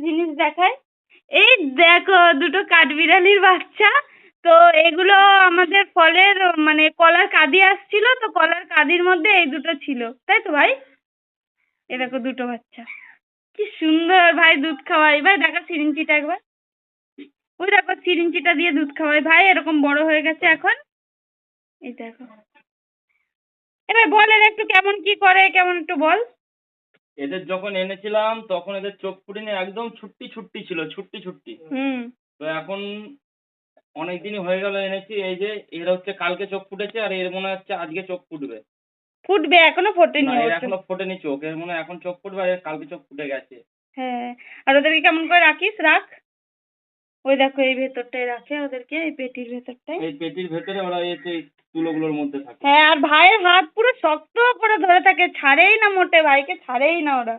জিনিস দেখাই। এই দেখো দুটো কাঠবিড়ালির বাচ্চা। তো এগুলো আমাদের ফলের মানে কলার কাঁদি আসছিল, তো কলার কাঁদির মধ্যে এই দুটো ছিল, তাই তো ভাই? এ দেখো দুটো বাচ্চা, কি সুন্দর ভাই দুধ খাওয়াই। ভাই দেখো সিরিঞ্চিটা একবার, ওই দেখো সিরিঞ্চিটা দিয়ে দুধ খাওয়াই ভাই, এরকম বড় হয়ে গেছে এখন। এই দেখো, এবার বল এর একটু কেমন কি করে, কেমন একটু বল। এদের যখন এনেছিলাম তখন এদের চোখ ফুটেনি, একদম ছুট্টি ছুট্টি ছিল, ছুট্টি ছুট্টি। তো এখন অনেকদিনই হয়ে গেল এনেছি, এই যে এর হচ্ছে কালকে চোখ ফুটেছে, আর এর মনে হচ্ছে আজকে চোখ ফুটবে। ফুটবে, এখনো ফোটেনি না, এর অবশ্য। এখনো ফোটেনি চোখ, এর মনে হয় এখন চোখ ফুটবে, আর এর কালকে চোখ ফুটে গেছে। হ্যাঁ, আর ওদেরকে কেমন করে রাখিস? রাখ, ওই দেখো এই ভেতরটায় রাখে ওদেরকে, এই পেটির ভেতরটায়। এই পেটির ভেতরে ওরা এই যে তুলোগুলোর মধ্যে থাকে। হ্যাঁ, আর ভাইয়ের হাত পুরো শক্ত করে ধরে থাকে, ছাড়েই না মোটে, ভাইকে ছাড়েই না ওরা।